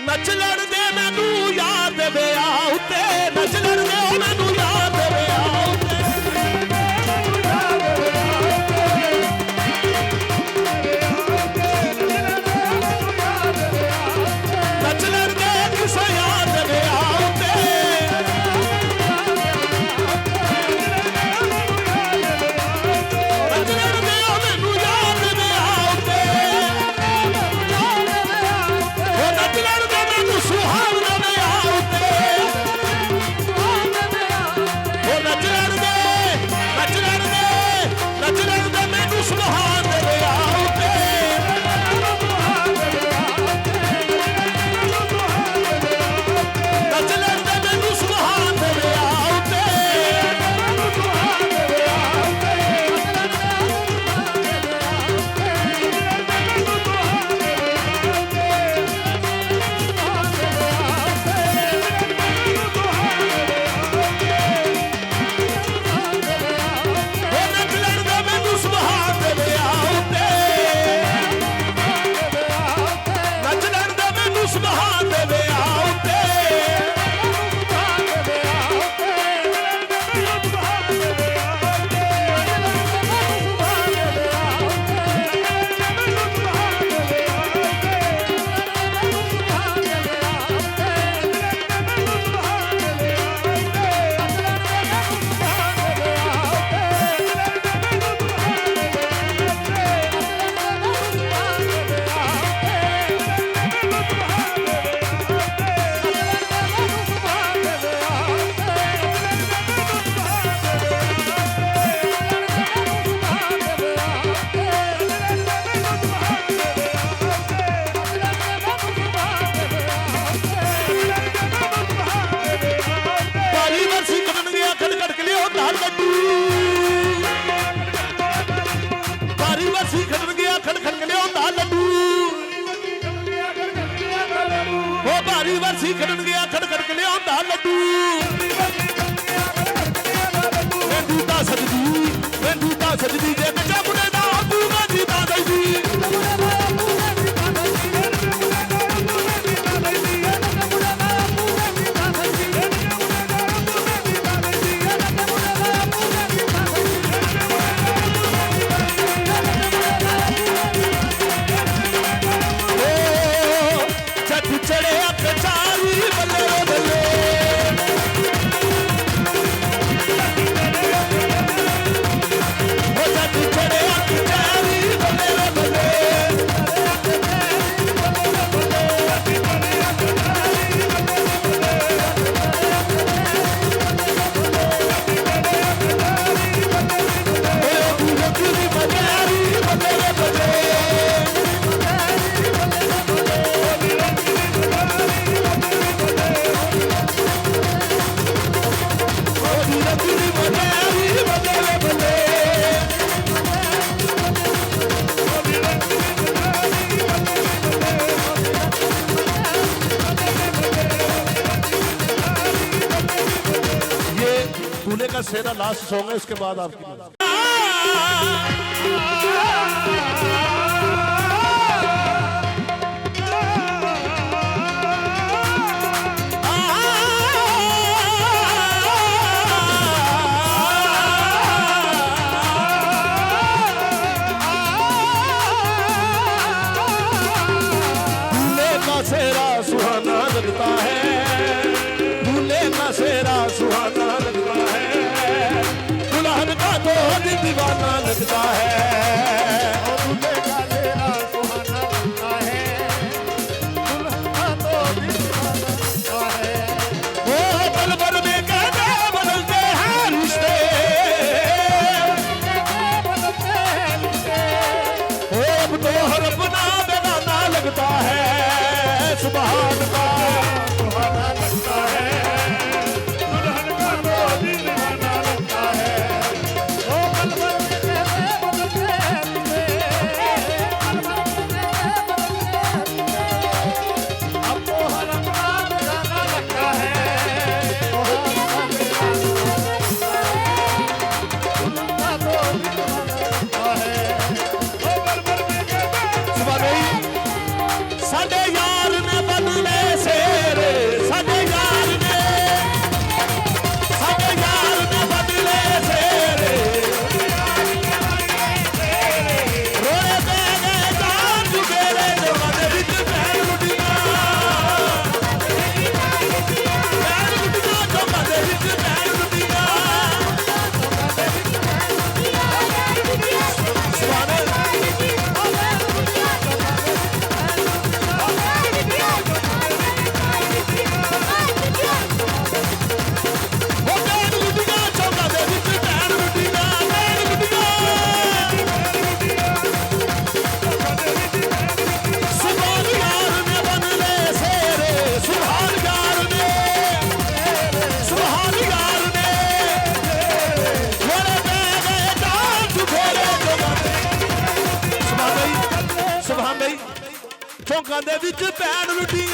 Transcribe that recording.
नच लड़दे मैनू याद ब्याह उत्ते नच लड़दे मैनू याद ब्याह उत्ते नच लड़दे किसे याद ब्याह उत्ते नच लड़दे मैनू याद ब्याह उत्ते ओ नच लड़दे मैनू सुहावना ब्याह उत्ते ओ नच लड़दे मैनू सुहावना ब्याह उत्ते नच लड़दे मैनू सुहावना ब्याह उत्ते ओ नच लड़दे मैनू सुहावना ब्याह उत्ते नच लड़दे मैनू सुहावना ब्याह उत्ते ਭਾਰੀ ਵਰਸੀ ਕਰਨ ਗਿਆ ਖੜ ਕੇ ਲਿਓ ਤਾਂ ਲੱਡੂ ਭਾਰੀ ਵਰਸੀ ਕਰਨ ਗਿਆ ਖੜ ਕੇ ਲਿਓ ਤਾਂ ਲੱਡੂ ਉਹ ਭਾਰੀ ਵਰਸੀ ਕਰਨ ਗਿਆ ਖੜ ਕੇ ਲਿਓ ਤਾਂ ਲੱਡੂ ਮੈਨੂੰ ਤਾਂ ਸਜਦੀ ਜੇ ਕੱਚਾ ਮੁੰਡੇ ਦਾ ਬੂਗਾ ਦੀ ਤਾਂ ਦਈਦੀ ਜੱਟ ਚੜਿਆ ਕਚਾਰੀ ਬੱਲੇ ਬੱਲੇ ਉਹ ਜੱਟ ਚੜਿਆ ਕਚਾਰੀ ਬੱਲੇ ਬੱਲੇ ਓਏ ਬੂਹੇ ਦੀ ਮਗਾਰੀ ਬੱਲੇ ਬੱਲੇ ਉਹਦੀ ਰੱਖੜੀ ਮਗਾਰੀ ਬੱਲੇ ਬੱਲੇ ये दूल्हे का सेरा लास्ट सॉन्ग है, इसके बाद आपकी दूल्हे का सेरा सुहाना लगता है दूल्हे का सेरा सुहाना लगता है दुल्हन का तो दिल दीवाना लगता है और दूल्हे का सेरा सुहाना लगता है, दुल्हन का तो दिल दीवाना लगता है। वो पल भर में कहते बदलते हैं रिश्ते बदलते हैं रिश्ते, वो अब तो हर अपना बेगाना लगता है सुभान का सुहाना लगता है, दुल्हन का तो दिल दीवाना लगता है। ओ पल भर में कहते बदलते हैं रिश्ते, पल भर में कहते बदलते हैं रिश्ते, अब तो हर अपना बेगाना लगता है। दुल्हन का तो दिल दीवाना लगता है। ओ पल भर में कहते सुबह गई साढ़े यार ने बदले ਭੈਣ ਰੁੱਡੀ